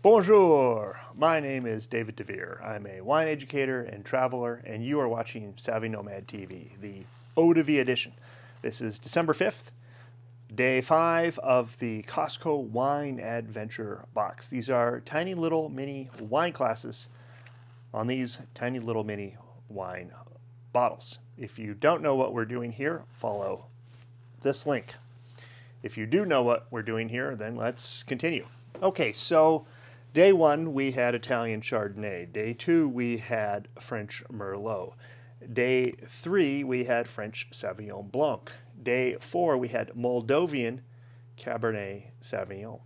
Bonjour! My name is David DeVere. I'm a wine educator and traveler, and you are watching Savvy Nomad TV, the Eau de Vie edition. This is December 5th, day 5 of the Costco Wine Adventure box. These are tiny little mini wine classes on these tiny little mini wine bottles. If you don't know what we're doing here, follow this link. If you do know what we're doing here, then let's continue. Okay, so day 1 we had Italian Chardonnay. Day 2 we had French Merlot. Day 3 we had French Sauvignon Blanc. Day 4 we had Moldovan Cabernet Sauvignon.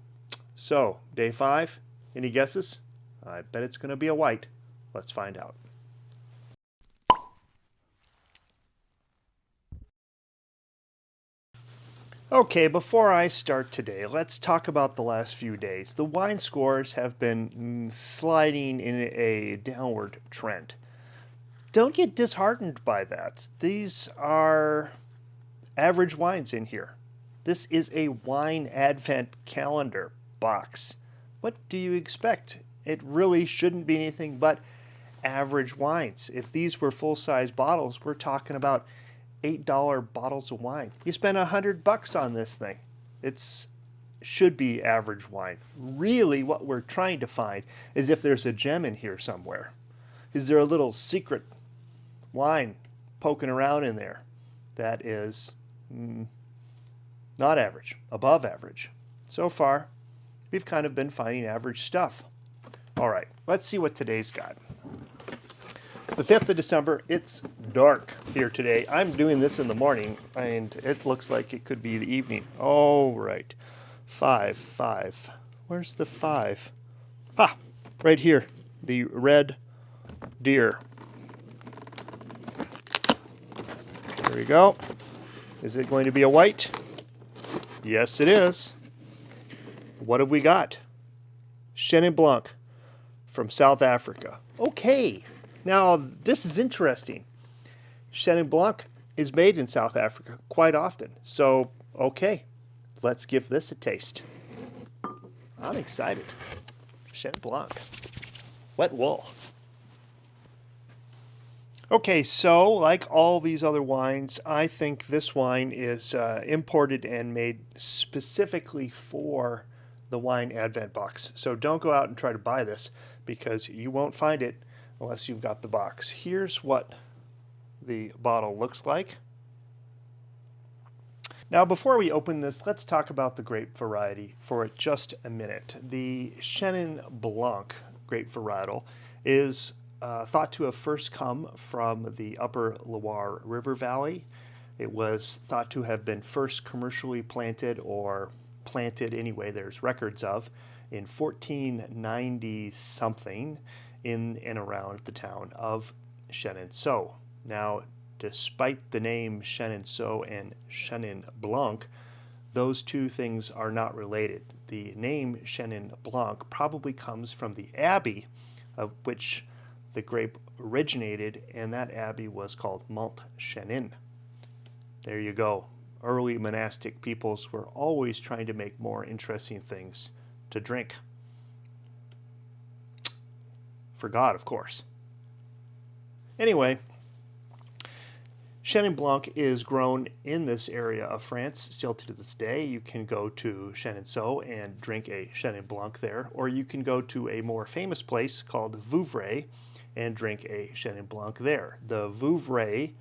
So, day 5, any guesses? I bet it's going to be a white. Let's find out. Okay, before I start today, let's talk about the last few days. The wine scores have been sliding in a downward trend. Don't get disheartened by that. These are average wines in here. This is a wine advent calendar box. What do you expect? It really shouldn't be anything but average wines. If these were full-size bottles, we're talking about $8 bottles of wine. You spend $100 on this thing. It should be average wine. Really, what we're trying to find is if there's a gem in here somewhere. Is there a little secret wine poking around in there that is not average, above average? So far, we've kind of been finding average stuff. All right, let's see what today's got. It's the 5th of December. It's dark here today. I'm doing this in the morning, and it looks like it could be the evening. Oh, right. 5. Where's the 5? Ah, right here. The red deer. There we go. Is it going to be a white? Yes, it is. What have we got? Chenin Blanc from South Africa. Okay. Now, this is interesting. Chenin Blanc is made in South Africa quite often. So, okay, let's give this a taste. I'm excited. Chenin Blanc. Wet wool. Okay, so like all these other wines, I think this wine is imported and made specifically for the Wine Advent box. So don't go out and try to buy this because you won't find it unless you've got the box. Here's what the bottle looks like. Now, before we open this, let's talk about the grape variety for just a minute. The Chenin Blanc grape varietal is thought to have first come from the upper Loire River Valley. It was thought to have been first commercially planted, or planted anyway, there's records of, in 1490 something in and around the town of Chenin-Sceaux. Now, despite the name Chenin-Sceaux and Chenin Blanc, those two things are not related. The name Chenin Blanc probably comes from the abbey of which the grape originated, and that abbey was called Mont Chenin. There you go. Early monastic peoples were always trying to make more interesting things to drink. For God, of course. Anyway, Chenin Blanc is grown in this area of France still to this day. You can go to Chenin-Sceaux and drink a Chenin Blanc there, or you can go to a more famous place called Vouvray and drink a Chenin Blanc there. The Vouvray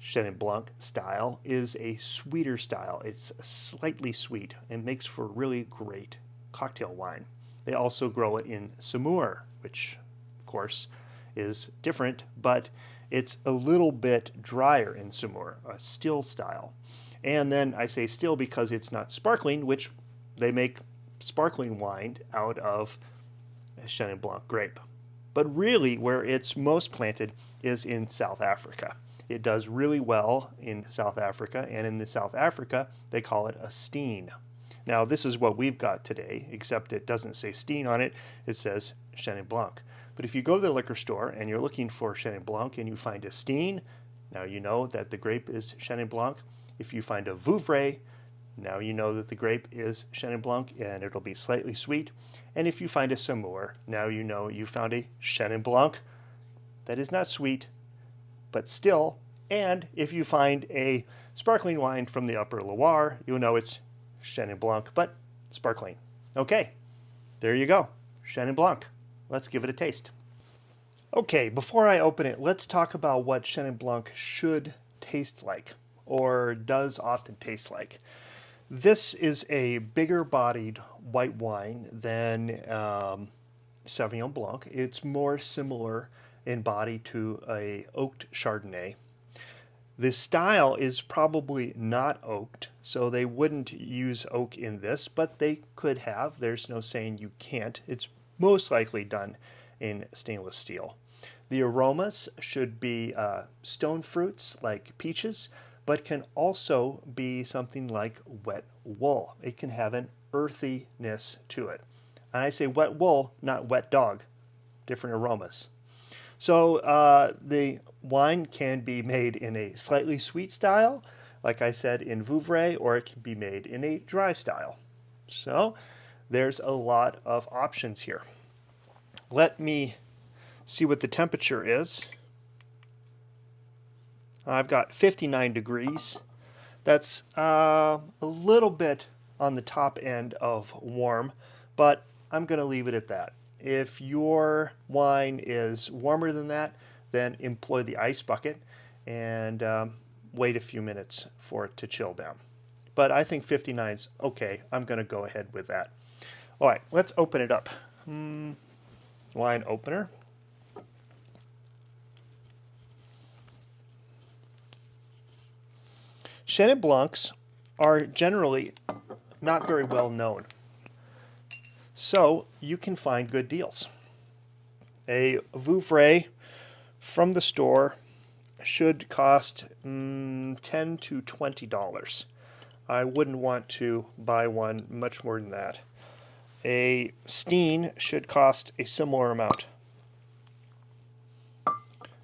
Chenin Blanc style is a sweeter style. It's slightly sweet and makes for really great cocktail wine. They also grow it in Saumur, which of course is different, but it's a little bit drier in Saumur, a still style. And then I say still because it's not sparkling, which they make sparkling wine out of a Chenin Blanc grape. But really where it's most planted is in South Africa. It does really well in South Africa, and in South Africa they call it a Steen. Now this is what we've got today, except it doesn't say Steen on it, it says Chenin Blanc. But if you go to the liquor store and you're looking for Chenin Blanc and you find a Steen, now you know that the grape is Chenin Blanc. If you find a Vouvray, now you know that the grape is Chenin Blanc and it'll be slightly sweet. And if you find a Saumur, now you know you found a Chenin Blanc that is not sweet, but still. And if you find a sparkling wine from the Upper Loire, you'll know it's Chenin Blanc, but sparkling. Okay, there you go, Chenin Blanc. Let's give it a taste. Okay, before I open it, let's talk about what Chenin Blanc should taste like, or does often taste like. This is a bigger bodied white wine than Sauvignon Blanc. It's more similar in body to a oaked Chardonnay. The style is probably not oaked, so they wouldn't use oak in this, but they could have. There's no saying you can't. It's most likely done in stainless steel. The aromas should be stone fruits like peaches, but can also be something like wet wool. It can have an earthiness to it. And I say wet wool, not wet dog. Different aromas. So the wine can be made in a slightly sweet style, like I said in Vouvray, or it can be made in a dry style. So there's a lot of options here. Let me see what the temperature is. I've got 59 degrees. That's a little bit on the top end of warm, but I'm going to leave it at that. If your wine is warmer than that, then employ the ice bucket and wait a few minutes for it to chill down. But I think 59 is okay. I'm going to go ahead with that. All right, let's open it up. Wine opener. Chenin Blancs are generally not very well known, so you can find good deals. A Vouvray from the store should cost $10 to $20. I wouldn't want to buy one much more than that. A Steen should cost a similar amount.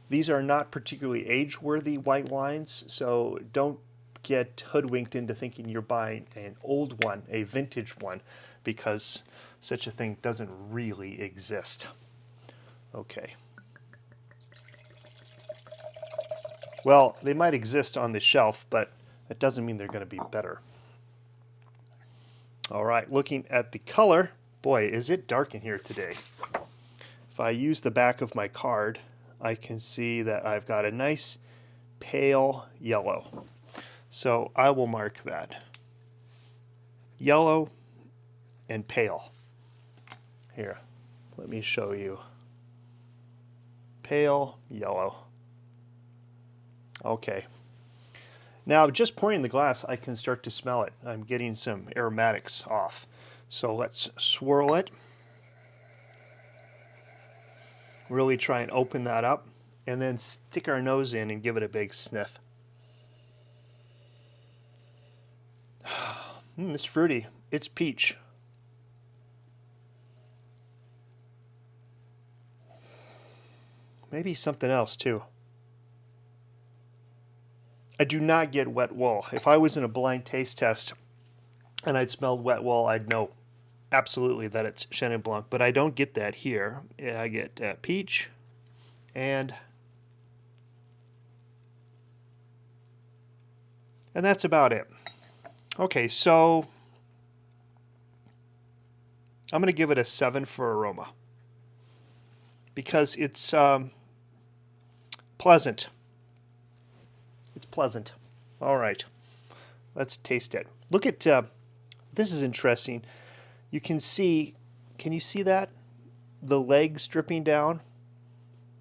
These are not particularly age-worthy white wines, so don't get hoodwinked into thinking you're buying an old one, a vintage one, because such a thing doesn't really exist. Okay. Well, they might exist on the shelf, but that doesn't mean they're going to be better. All right, looking at the color, boy, is it dark in here today. If I use the back of my card, I can see that I've got a nice pale yellow. So I will mark that. Yellow and pale. Here, let me show you. Pale yellow. Okay. Now, just pouring the glass, I can start to smell it. I'm getting some aromatics off. So let's swirl it. Really try and open that up, and then stick our nose in and give it a big sniff. It's fruity. It's peach. Maybe something else too. I do not get wet wool. If I was in a blind taste test and I'd smelled wet wool, I'd know absolutely that it's Chenin Blanc, but I don't get that here. I get peach and that's about it. Okay, so I'm going to give it a 7 for aroma because it's pleasant. It's pleasant. All right, let's taste it. Look at, this is interesting. You can see, can you see that? The legs dripping down?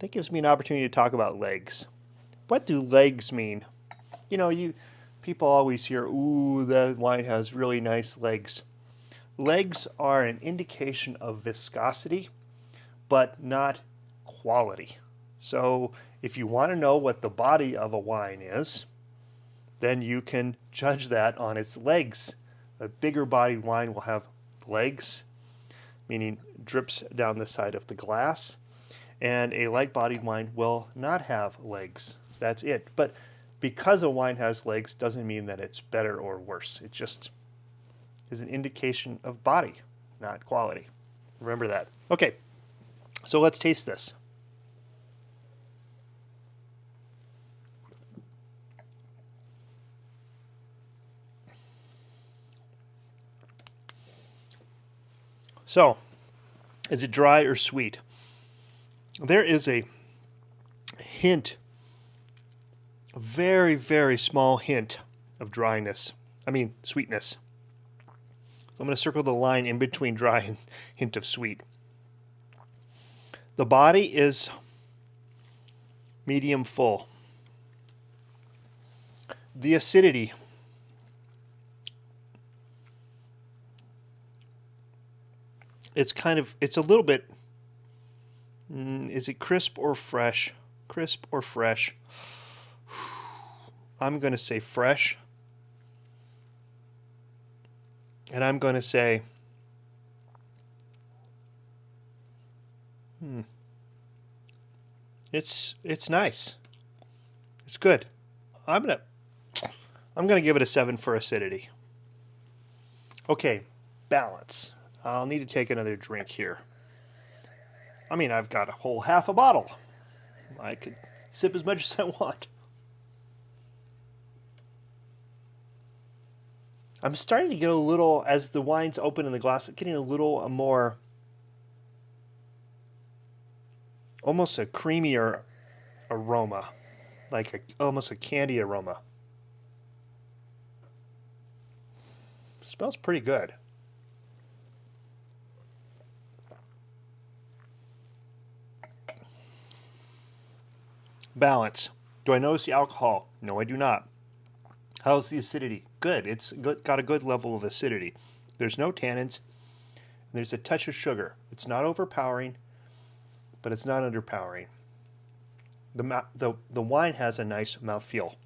That gives me an opportunity to talk about legs. What do legs mean? You know, people always hear, ooh, that wine has really nice legs. Legs are an indication of viscosity, but not quality. So if you want to know what the body of a wine is, then you can judge that on its legs. A bigger bodied wine will have legs, meaning drips down the side of the glass, and a light bodied wine will not have legs. That's it. But because a wine has legs doesn't mean that it's better or worse. It just is an indication of body, not quality. Remember that. Okay, so let's taste this. So, is it dry or sweet? There is a hint, a very, very small hint of dryness. I mean, sweetness. I'm going to circle the line in between dry and hint of sweet. The body is medium full. The acidity, it's a little bit, is it crisp or fresh? Crisp or fresh? I'm going to say fresh. And I'm going to say, it's nice. It's good. I'm gonna give it a 7 for acidity. Okay, balance. I'll need to take another drink here. I mean, I've got a whole half a bottle. I could sip as much as I want. I'm starting to get a little, as the wine's open in the glass, I'm getting a little more, almost a creamier aroma, like almost a candy aroma. Smells pretty good. Balance. Do I notice the alcohol? No, I do not. How's the acidity? Good. It's got a good level of acidity. There's no tannins. There's a touch of sugar. It's not overpowering, but it's not underpowering. The wine has a nice mouthfeel.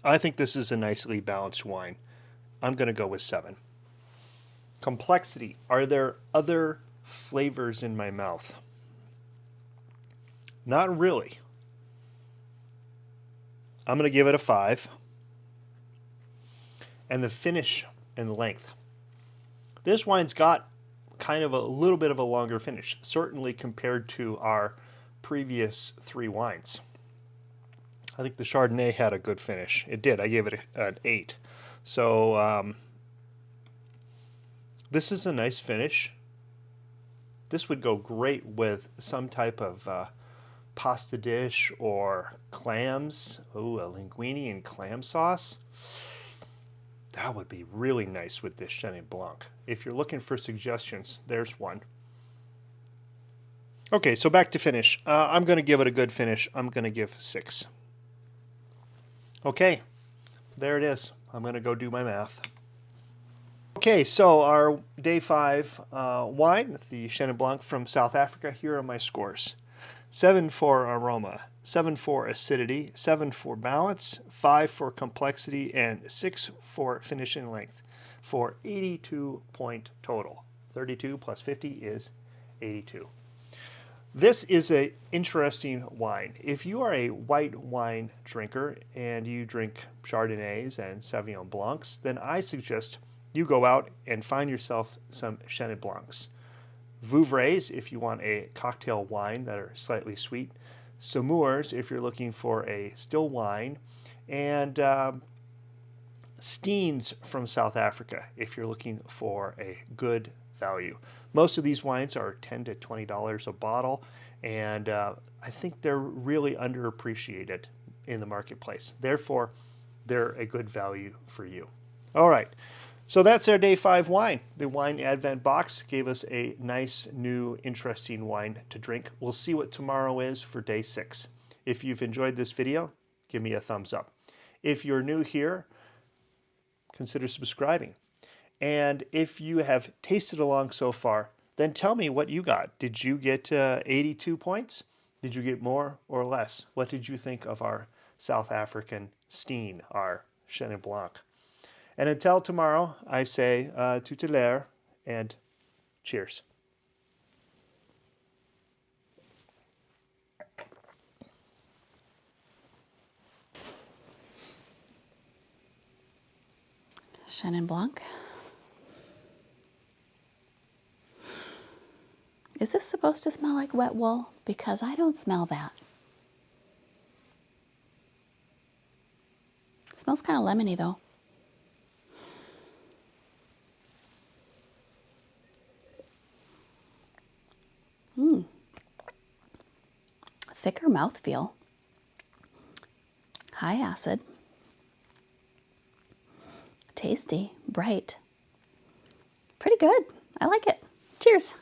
I think this is a nicely balanced wine. I'm going to go with 7. Complexity. Are there other flavors in my mouth? Not really. I'm going to give it a 5. And the finish and length. This wine's got kind of a little bit of a longer finish, certainly compared to our previous 3 wines. I think the Chardonnay had a good finish. It did. I gave it an 8. So this is a nice finish. This would go great with some type of pasta dish or clams. Ooh, a linguine and clam sauce. That would be really nice with this Chenin Blanc. If you're looking for suggestions, there's one. Okay, so back to finish. I'm going to give it a good finish. I'm going to give 6. Okay, there it is. I'm going to go do my math. Okay, so our day 5 wine, the Chenin Blanc from South Africa. Here are my scores. 7 for aroma, 7 for acidity, 7 for balance, 5 for complexity, and 6 for finish and length, for 82 point total. 32 plus 50 is 82. This is an interesting wine. If you are a white wine drinker and you drink Chardonnays and Sauvignon Blancs, then I suggest you go out and find yourself some Chenin Blancs. Vouvrays, if you want a cocktail wine that are slightly sweet. Saumurs, if you're looking for a still wine. And Steens from South Africa, if you're looking for a good value. Most of these wines are $10 to $20 a bottle, and I think they're really underappreciated in the marketplace. Therefore, they're a good value for you. All right. So that's our day 5 wine. The wine advent box gave us a nice, new, interesting wine to drink. We'll see what tomorrow is for day 6. If you've enjoyed this video, give me a thumbs up. If you're new here, consider subscribing. And if you have tasted along so far, then tell me what you got. Did you get 82 points? Did you get more or less? What did you think of our South African Steen, our Chenin Blanc? And until tomorrow, I say tout à l'heure and cheers. Chenin Blanc. Is this supposed to smell like wet wool? Because I don't smell that. It smells kind of lemony though. Thicker mouthfeel. High acid. Tasty, bright. Pretty good. I like it. Cheers.